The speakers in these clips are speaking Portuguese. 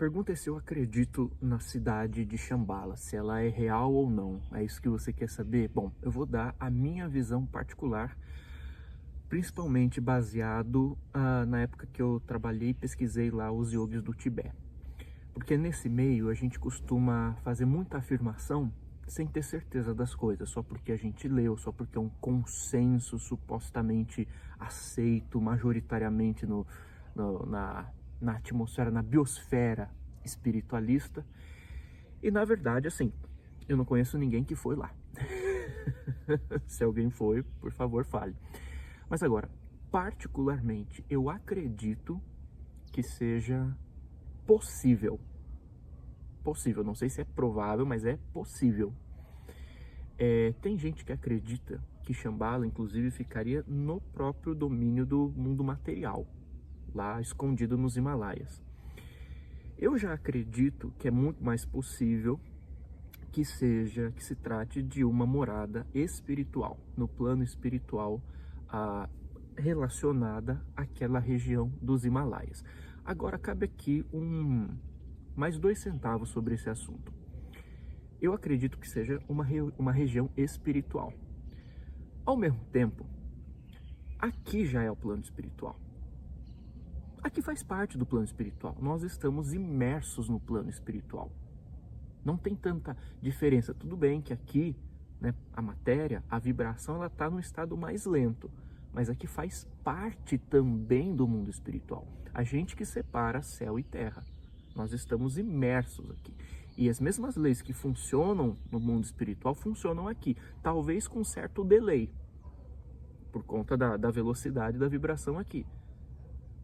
pergunta é se eu acredito na cidade de Shambhala, se ela é real ou não. É isso que você quer saber? Bom, eu vou dar a minha visão particular, principalmente baseado na época que eu trabalhei e pesquisei lá os yogis do Tibete. Porque nesse meio a gente costuma fazer muita afirmação sem ter certeza das coisas, só porque a gente leu, só porque é um consenso supostamente aceito majoritariamente na atmosfera, na biosfera espiritualista. E na verdade, assim, eu não conheço ninguém que foi lá. Se alguém foi, por favor, fale. Mas agora, particularmente, eu acredito que seja possível. Possível, não sei se é provável, mas é possível. Tem gente que acredita que Shambhala, inclusive, ficaria no próprio domínio do mundo material, lá escondido nos Himalaias. Eu já acredito que é muito mais possível que se trate de uma morada espiritual, no plano espiritual, relacionada àquela região dos Himalaias. Agora, cabe aqui mais 2 centavos sobre esse assunto. Eu acredito que seja uma região espiritual. Ao mesmo tempo, aqui já é o plano espiritual. Aqui faz parte do plano espiritual. Nós estamos imersos no plano espiritual. Não tem tanta diferença. Tudo bem que aqui, né, a matéria, a vibração, ela está no estado mais lento. Mas aqui faz parte também do mundo espiritual. A gente que separa céu e terra. Nós estamos imersos aqui. E as mesmas leis que funcionam no mundo espiritual funcionam aqui. Talvez com certo delay, por conta da velocidade da vibração aqui.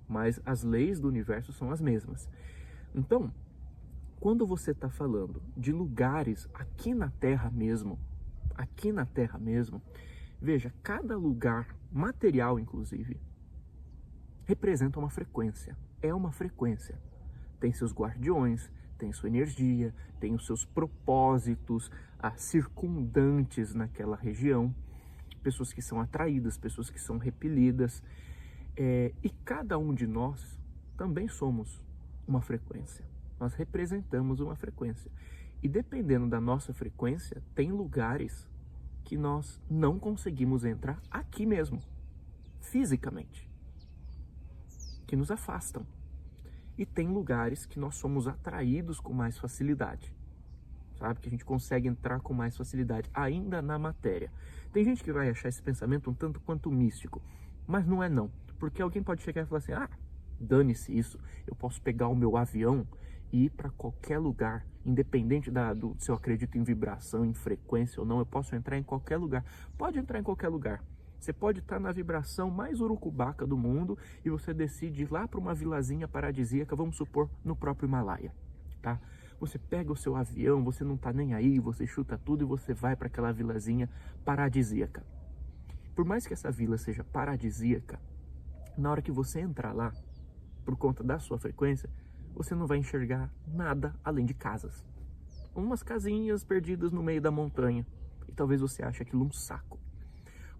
Mas as leis do universo são as mesmas. Então, quando você está falando de lugares aqui na Terra mesmo, veja, cada lugar, material inclusive, representa uma frequência. É uma frequência. Tem seus guardiões, tem sua energia, tem os seus propósitos circundantes naquela região, pessoas que são atraídas, pessoas que são repelidas, e cada um de nós também somos uma frequência. Nós representamos uma frequência. E dependendo da nossa frequência, tem lugares que nós não conseguimos entrar aqui mesmo, fisicamente, que nos afastam. E tem lugares que nós somos atraídos com mais facilidade, sabe? Que a gente consegue entrar com mais facilidade, ainda na matéria. Tem gente que vai achar esse pensamento um tanto quanto místico, mas não é não. Porque alguém pode chegar e falar assim, dane-se isso, eu posso pegar o meu avião e ir para qualquer lugar, independente se eu acredito em vibração, em frequência ou não, eu posso entrar em qualquer lugar. Pode entrar em qualquer lugar. Você pode estar na vibração mais urucubaca do mundo e você decide ir lá para uma vilazinha paradisíaca, vamos supor, no próprio Himalaia, tá? Você pega o seu avião, você não está nem aí, você chuta tudo e você vai para aquela vilazinha paradisíaca. Por mais que essa vila seja paradisíaca, na hora que você entrar lá, por conta da sua frequência, você não vai enxergar nada além de casas. Umas casinhas perdidas no meio da montanha. E talvez você ache aquilo um saco.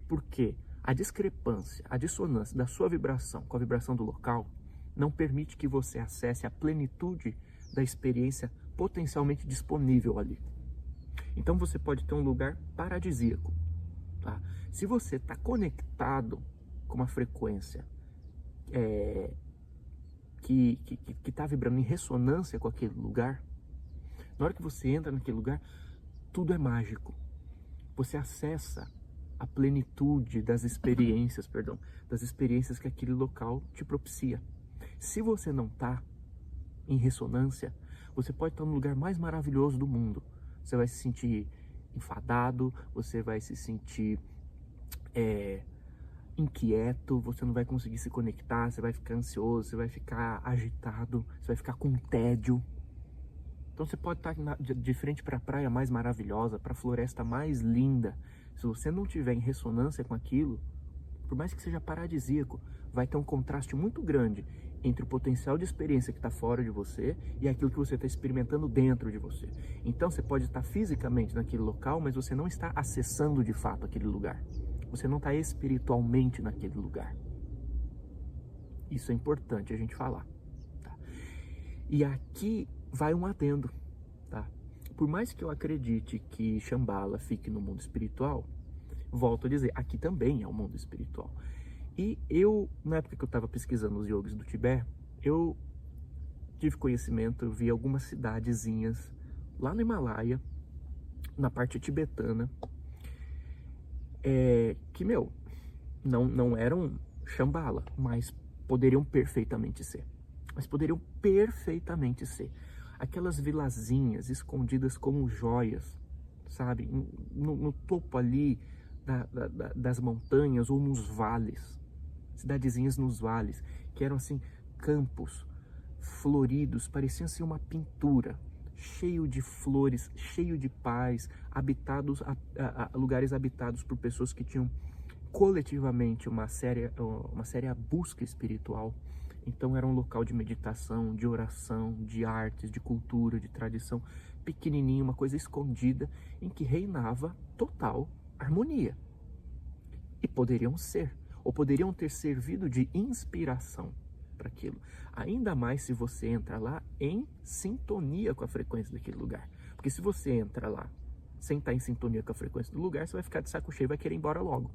Porque a discrepância, a dissonância da sua vibração com a vibração do local não permite que você acesse a plenitude da experiência potencialmente disponível ali. Então você pode ter um lugar paradisíaco, tá? Se você está conectado com uma frequência que está vibrando em ressonância com aquele lugar, na hora que você entra naquele lugar, tudo é mágico. Você acessa a plenitude das experiências, que aquele local te propicia. Se você não está em ressonância, você pode estar no lugar mais maravilhoso do mundo. Você vai se sentir enfadado, você vai se sentir inquieto, você não vai conseguir se conectar, você vai ficar ansioso, você vai ficar agitado, você vai ficar com tédio. Então você pode estar de frente para a praia mais maravilhosa, para a floresta mais linda. Se você não tiver em ressonância com aquilo, por mais que seja paradisíaco, vai ter um contraste muito grande entre o potencial de experiência que está fora de você e aquilo que você está experimentando dentro de você. Então você pode estar fisicamente naquele local, mas você não está acessando de fato aquele lugar. Você não está espiritualmente naquele lugar. Isso é importante a gente falar. Tá? E aqui vai um adendo, tá? Por mais que eu acredite que Shambhala fique no mundo espiritual, volto a dizer, aqui também é o mundo espiritual. E eu, na época que eu estava pesquisando os yogis do Tibete, eu tive conhecimento, eu vi algumas cidadezinhas lá no Himalaia, na parte tibetana, que, não eram Shambhala, mas poderiam perfeitamente ser. Aquelas vilazinhas escondidas como joias, sabe? No topo ali das montanhas ou nos vales. Cidadezinhas nos vales, que eram assim, campos floridos, pareciam assim uma pintura, cheio de flores, cheio de paz, lugares habitados por pessoas que tinham coletivamente uma séria busca espiritual. Então era um local de meditação, de oração, de artes, de cultura, de tradição, pequenininho, uma coisa escondida, em que reinava total harmonia. E poderiam ter servido de inspiração para aquilo. Ainda mais se você entra lá em sintonia com a frequência daquele lugar. Porque se você entra lá sem estar em sintonia com a frequência do lugar, você vai ficar de saco cheio e vai querer ir embora logo.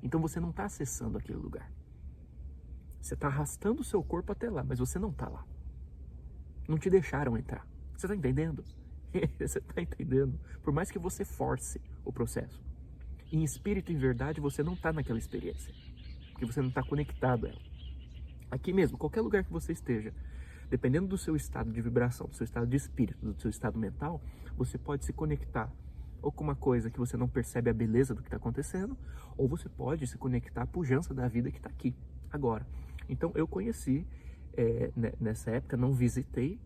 Então você não está acessando aquele lugar. Você está arrastando o seu corpo até lá, mas você não está lá. Não te deixaram entrar. Você está entendendo? Você está entendendo? Por mais que você force o processo. Em espírito e em verdade, você não está naquela experiência. Porque você não está conectado a ela. Aqui mesmo, qualquer lugar que você esteja, dependendo do seu estado de vibração, do seu estado de espírito, do seu estado mental, você pode se conectar ou com uma coisa que você não percebe a beleza do que está acontecendo, ou você pode se conectar à pujança da vida que está aqui, agora. Então eu conheci, nessa época, não visitei,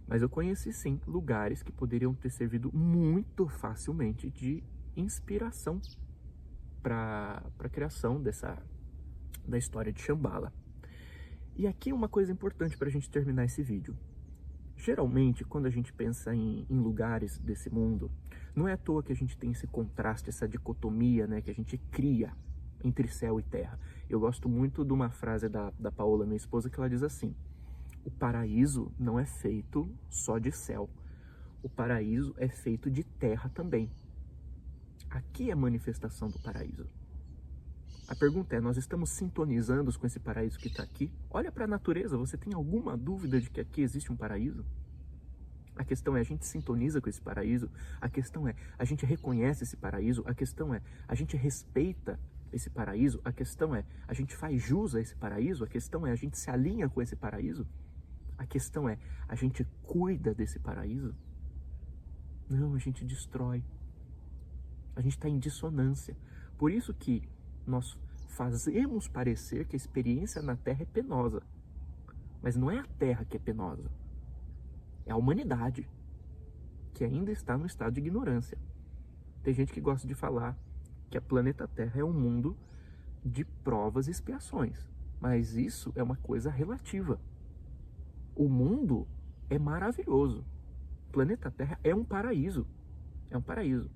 mas eu conheci sim lugares que poderiam ter servido muito facilmente de inspiração para a criação da história de Shambhala. E aqui uma coisa importante para a gente terminar esse vídeo. Geralmente, quando a gente pensa em lugares desse mundo, não é à toa que a gente tem esse contraste, essa dicotomia, né, que a gente cria entre céu e terra. Eu gosto muito de uma frase da Paola, minha esposa, que ela diz assim: o paraíso não é feito só de céu. O paraíso é feito de terra também. Aqui é a manifestação do paraíso. A pergunta é, nós estamos sintonizando com esse paraíso que está aqui? Olha para a natureza, você tem alguma dúvida de que aqui existe um paraíso? A questão é, a gente sintoniza com esse paraíso? A questão é, a gente reconhece esse paraíso? A questão é, a gente respeita esse paraíso? A questão é, a gente faz jus a esse paraíso? A questão é, a gente se alinha com esse paraíso? A questão é, a gente cuida desse paraíso? Não, a gente destrói. A gente está em dissonância. Por isso que nós fazemos parecer que a experiência na Terra é penosa. Mas não é a Terra que é penosa. É a humanidade, que ainda está no estado de ignorância. Tem gente que gosta de falar que a planeta Terra é um mundo de provas e expiações. Mas isso é uma coisa relativa. O mundo é maravilhoso. O planeta Terra é um paraíso. É um paraíso.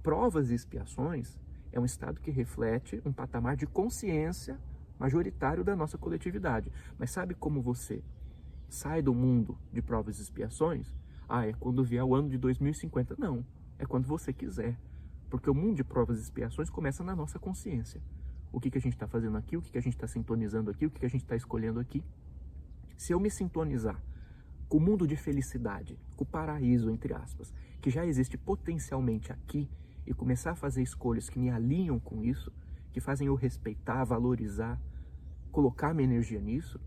Provas e expiações é um estado que reflete um patamar de consciência majoritário da nossa coletividade. Mas sabe como você sai do mundo de provas e expiações? É quando vier o ano de 2050. Não, é quando você quiser. Porque o mundo de provas e expiações começa na nossa consciência. O que a gente está fazendo aqui, o que a gente está sintonizando aqui, o que a gente está escolhendo aqui. Se eu me sintonizar com o mundo de felicidade, com o paraíso, entre aspas, que já existe potencialmente aqui, e começar a fazer escolhas que me alinham com isso, que fazem eu respeitar, valorizar, colocar minha energia nisso,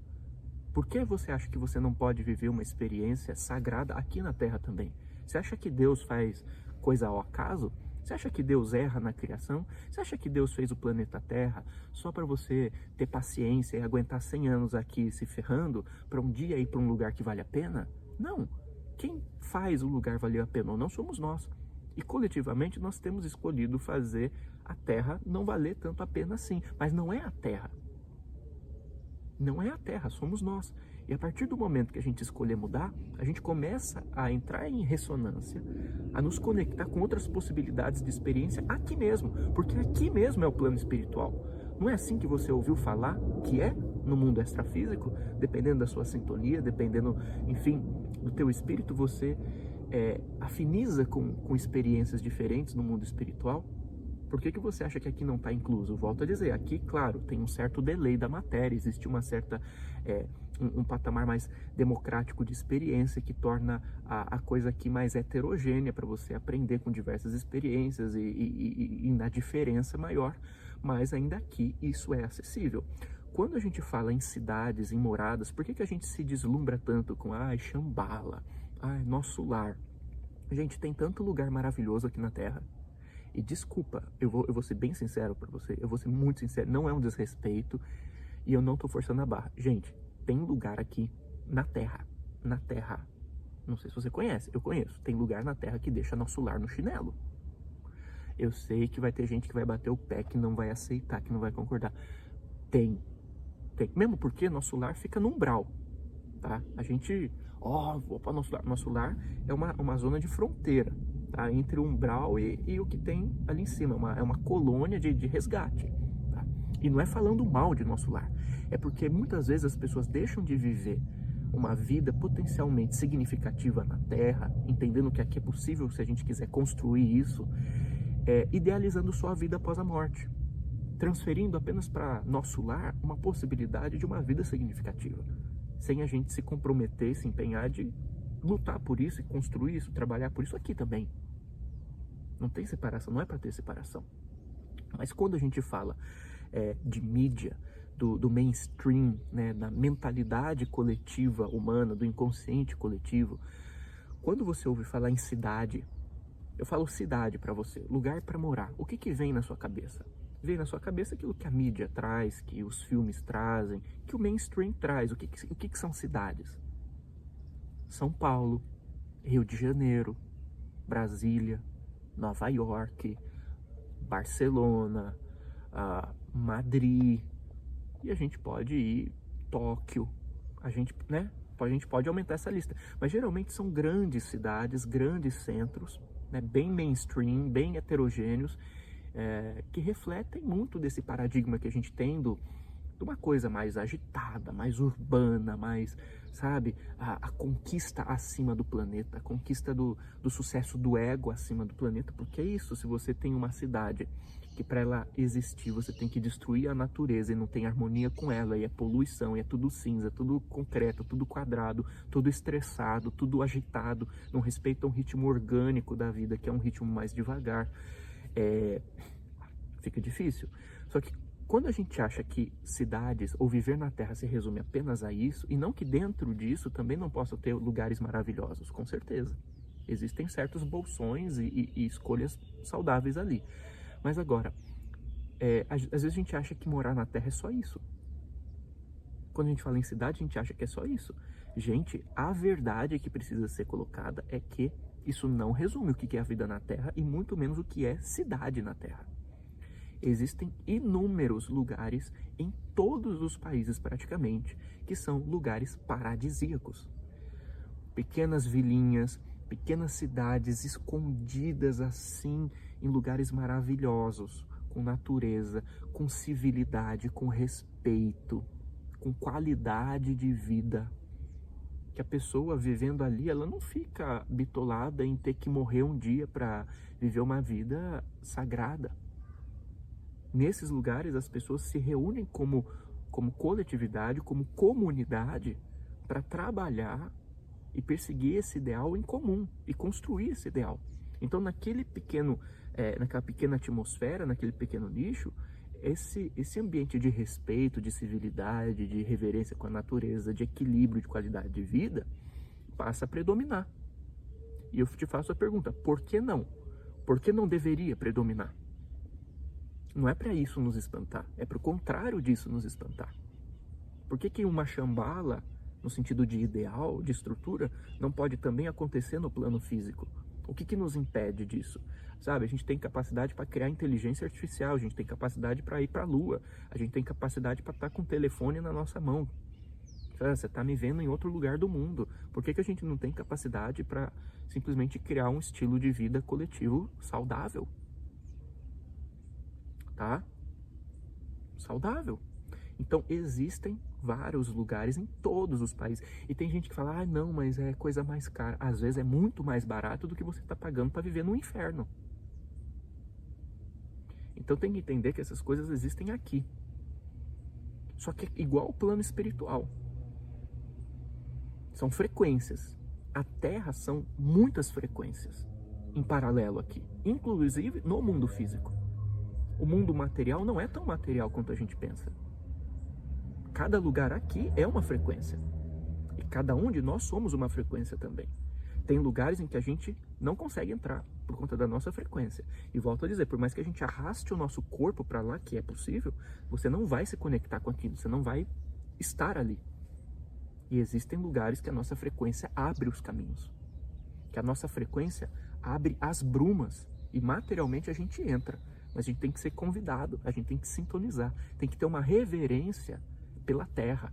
por que você acha que você não pode viver uma experiência sagrada aqui na Terra também? Você acha que Deus faz coisa ao acaso? Você acha que Deus erra na criação? Você acha que Deus fez o planeta Terra só para você ter paciência e aguentar 100 anos aqui se ferrando para um dia ir para um lugar que vale a pena? Não. Quem faz o lugar valer a pena ou não somos nós. E coletivamente nós temos escolhido fazer a Terra não valer tanto a pena assim. Mas não é a Terra. Não é a Terra, somos nós. E a partir do momento que a gente escolher mudar, a gente começa a entrar em ressonância, a nos conectar com outras possibilidades de experiência aqui mesmo. Porque aqui mesmo é o plano espiritual. Não é assim que você ouviu falar que é? no mundo extrafísico, dependendo da sua sintonia, dependendo, enfim, do teu espírito, você afiniza com experiências diferentes no mundo espiritual. Por que você acha que aqui não está incluso? Volto a dizer, aqui, claro, tem um certo delay da matéria, existe uma certa, um patamar mais democrático de experiência que torna a coisa aqui mais heterogênea para você aprender com diversas experiências e na diferença maior, mas ainda aqui isso é acessível. Quando a gente fala em cidades, em moradas, por que a gente se deslumbra tanto com, Shambhala, nosso lar? Gente, tem tanto lugar maravilhoso aqui na Terra. E desculpa, eu vou ser bem sincero para você, eu vou ser muito sincero, não é um desrespeito e eu não tô forçando a barra. Gente, tem lugar aqui na Terra, não sei se você conhece, eu conheço, tem lugar na Terra que deixa nosso lar no chinelo. Eu sei que vai ter gente que vai bater o pé, que não vai aceitar, que não vai concordar. Tem. Mesmo porque nosso lar fica no umbral, tá? A gente, vou para nosso lar. Nosso lar é uma zona de fronteira, tá? Entre o umbral e o que tem ali em cima. É uma colônia de resgate, tá? E não é falando mal de nosso lar. É porque muitas vezes as pessoas deixam de viver uma vida potencialmente significativa na Terra, entendendo que aqui é possível se a gente quiser construir isso, idealizando só a vida após a morte, transferindo apenas para nosso lar uma possibilidade de uma vida significativa, sem a gente se comprometer, se empenhar de lutar por isso e construir isso, trabalhar por isso aqui também. Não tem separação, não é para ter separação. Mas quando a gente fala de mídia, do mainstream, né, da mentalidade coletiva humana, do inconsciente coletivo, quando você ouve falar em cidade, eu falo cidade para você, lugar para morar, o que vem na sua cabeça? Vem na sua cabeça aquilo que a mídia traz, que os filmes trazem, que o mainstream traz. O que são cidades? São Paulo, Rio de Janeiro, Brasília, Nova York, Barcelona, Madrid, e a gente pode ir Tóquio, a gente pode aumentar essa lista, mas geralmente são grandes cidades, grandes centros, né, bem mainstream, bem heterogêneos, que refletem muito desse paradigma que a gente tem de uma coisa mais agitada, mais urbana, mais, sabe, a conquista acima do planeta, a conquista do sucesso do ego acima do planeta, porque é isso, se você tem uma cidade que para ela existir você tem que destruir a natureza e não tem harmonia com ela, e é poluição, e é tudo cinza, tudo concreto, tudo quadrado, tudo estressado, tudo agitado, não respeita um ritmo orgânico da vida, que é um ritmo mais devagar, fica difícil. Só que quando a gente acha que cidades ou viver na Terra se resume apenas a isso, e não que dentro disso também não possa ter lugares maravilhosos, com certeza. Existem certos bolsões e escolhas saudáveis ali. Mas agora, às vezes a gente acha que morar na Terra é só isso. Quando a gente fala em cidade, a gente acha que é só isso. Gente, a verdade que precisa ser colocada é que isso não resume o que é a vida na Terra e muito menos o que é cidade na Terra. Existem inúmeros lugares em todos os países praticamente que são lugares paradisíacos. Pequenas vilinhas, pequenas cidades escondidas assim em lugares maravilhosos, com natureza, com civilidade, com respeito, com qualidade de vida. Que a pessoa vivendo ali, ela não fica bitolada em ter que morrer um dia para viver uma vida sagrada. Nesses lugares as pessoas se reúnem como coletividade, como comunidade, para trabalhar e perseguir esse ideal em comum e construir esse ideal. Então naquela pequena atmosfera, naquele pequeno nicho, esse ambiente de respeito, de civilidade, de reverência com a natureza, de equilíbrio, de qualidade de vida, passa a predominar. E eu te faço a pergunta, por que não? Por que não deveria predominar? Não é para isso nos espantar, é para o contrário disso nos espantar. Por que uma Shambhala, no sentido de ideal, de estrutura, não pode também acontecer no plano físico? O que nos impede disso? Sabe, a gente tem capacidade para criar inteligência artificial, a gente tem capacidade para ir para a Lua, a gente tem capacidade para estar com o telefone na nossa mão. Você está me vendo em outro lugar do mundo. Por que a gente não tem capacidade para simplesmente criar um estilo de vida coletivo saudável? Tá? Saudável. Então existem vários lugares em todos os países. E tem gente que fala, ah, não, mas é coisa mais cara. Às vezes é muito mais barato do que você está pagando para viver no inferno. Então tem que entender que essas coisas existem aqui. Só que é igual ao plano espiritual. São frequências. A Terra são muitas frequências em paralelo aqui, inclusive no mundo físico. O mundo material não é tão material quanto a gente pensa. Cada lugar aqui é uma frequência. E cada um de nós somos uma frequência também. Tem lugares em que a gente não consegue entrar por conta da nossa frequência. E volto a dizer, por mais que a gente arraste o nosso corpo para lá, que é possível, você não vai se conectar com aquilo, você não vai estar ali. E existem lugares que a nossa frequência abre os caminhos. Que a nossa frequência abre as brumas. E materialmente a gente entra. Mas a gente tem que ser convidado, a gente tem que sintonizar. Tem que ter uma reverência pela Terra.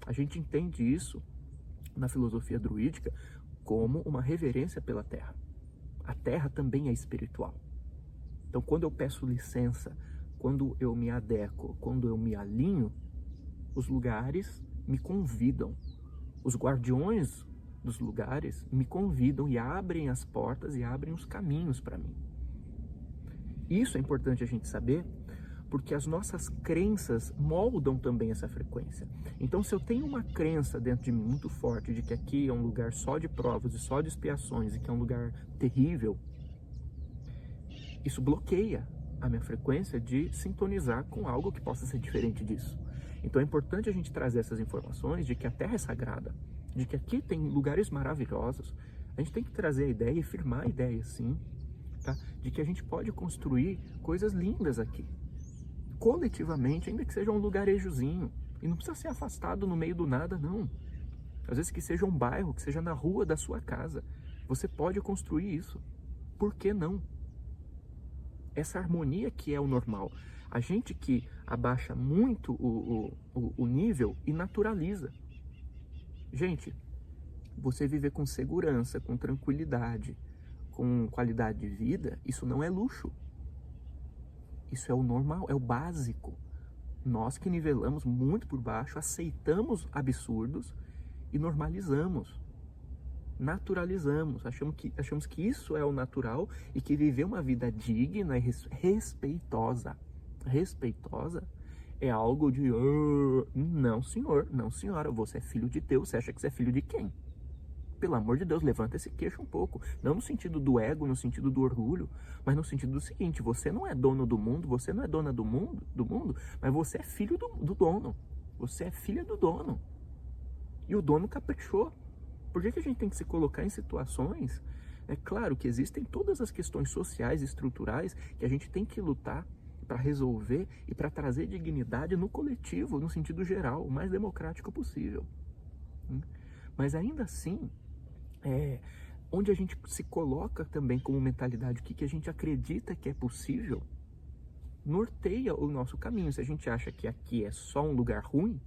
A gente entende isso na filosofia druídica como uma reverência pela Terra. A Terra também é espiritual. Então, quando eu peço licença, quando eu me adequo, quando eu me alinho, os lugares me convidam. Os guardiões dos lugares me convidam e abrem as portas e abrem os caminhos para mim. Isso é importante a gente saber, porque as nossas crenças moldam também essa frequência. Então, se eu tenho uma crença dentro de mim muito forte de que aqui é um lugar só de provas e só de expiações e que é um lugar terrível, isso bloqueia a minha frequência de sintonizar com algo que possa ser diferente disso. Então, é importante a gente trazer essas informações de que a Terra é sagrada, de que aqui tem lugares maravilhosos. A gente tem que trazer a ideia e firmar a ideia, sim, tá? De que a gente pode construir coisas lindas aqui. Coletivamente, ainda que seja um lugarejozinho, e não precisa ser afastado no meio do nada, não. Às vezes que seja um bairro, que seja na rua da sua casa, você pode construir isso. Por que não? Essa harmonia que é o normal. A gente que abaixa muito o nível e naturaliza. Gente, você viver com segurança, com tranquilidade, com qualidade de vida, isso não é luxo. Isso é o normal, é o básico. Nós que nivelamos muito por baixo, aceitamos absurdos e normalizamos. Naturalizamos. Achamos que isso é o natural e que viver uma vida digna e respeitosa é algo de... Não, senhor, não, senhora. Você é filho de Deus. Você acha que você é filho de quem? Pelo amor de Deus, levanta esse queixo um pouco. Não no sentido do ego, no sentido do orgulho, mas no sentido do seguinte: você não é dono do mundo, você não é dona do mundo, mas você é filho do dono. Você é filha do dono. E o dono caprichou. Por que a gente tem que se colocar em situações? É claro que existem todas as questões sociais e estruturais que a gente tem que lutar para resolver e para trazer dignidade no coletivo, no sentido geral, o mais democrático possível. Mas ainda assim, onde a gente se coloca também como mentalidade, o que a gente acredita que é possível, norteia o nosso caminho. Se a gente acha que aqui é só um lugar ruim,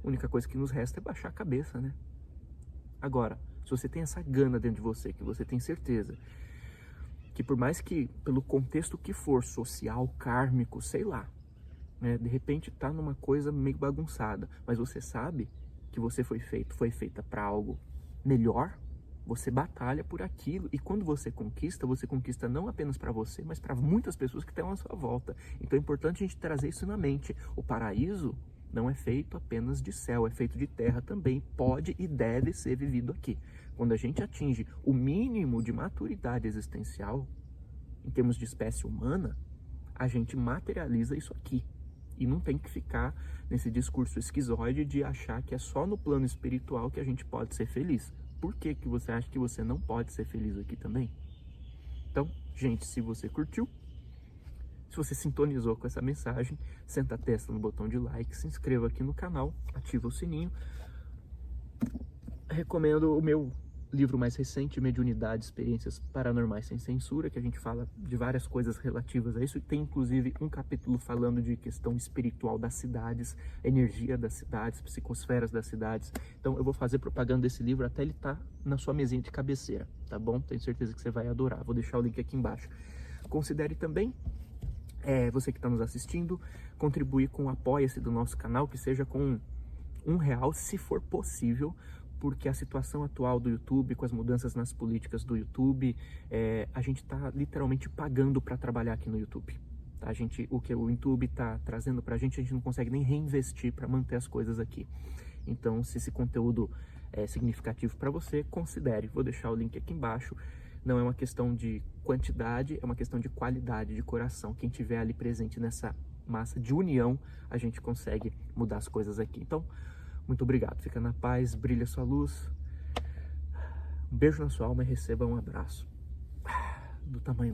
a única coisa que nos resta é baixar a cabeça, né? Agora, se você tem essa gana dentro de você, que você tem certeza que por mais que, pelo contexto que for, social, kármico, sei lá, né, de repente tá numa coisa meio bagunçada, mas você sabe que você foi feita para algo melhor, você batalha por aquilo, e quando você conquista não apenas para você, mas para muitas pessoas que estão à sua volta. Então é importante a gente trazer isso na mente. O paraíso não é feito apenas de céu, é feito de terra também, pode e deve ser vivido aqui. Quando a gente atinge o mínimo de maturidade existencial, em termos de espécie humana, a gente materializa isso aqui. E não tem que ficar nesse discurso esquizoide de achar que é só no plano espiritual que a gente pode ser feliz. Por que você acha que você não pode ser feliz aqui também? Então, gente, se você curtiu, se você sintonizou com essa mensagem, senta a testa no botão de like, se inscreva aqui no canal, ativa o sininho. Recomendo o meu livro mais recente, Mediunidade, Experiências Paranormais Sem Censura, que a gente fala de várias coisas relativas a isso. Tem inclusive um capítulo falando de questão espiritual das cidades, energia das cidades, psicosferas das cidades. Então eu vou fazer propaganda desse livro até ele estar na sua mesinha de cabeceira, tá bom? Tenho certeza que você vai adorar. Vou deixar o link aqui embaixo. Considere também Você que está nos assistindo, contribuir com o apoia-se do nosso canal, que seja com R$1, se for possível, porque a situação atual do YouTube, com as mudanças nas políticas do YouTube, a gente está literalmente pagando para trabalhar aqui no YouTube. Tá? O que o YouTube está trazendo para a gente não consegue nem reinvestir para manter as coisas aqui. Então, se esse conteúdo é significativo para você, considere. Vou deixar o link aqui embaixo. Não é uma questão de quantidade, é uma questão de qualidade, de coração. Quem tiver ali presente nessa massa de união, a gente consegue mudar as coisas aqui. Então, muito obrigado. Fica na paz, brilha sua luz. Um beijo na sua alma e receba um abraço do tamanho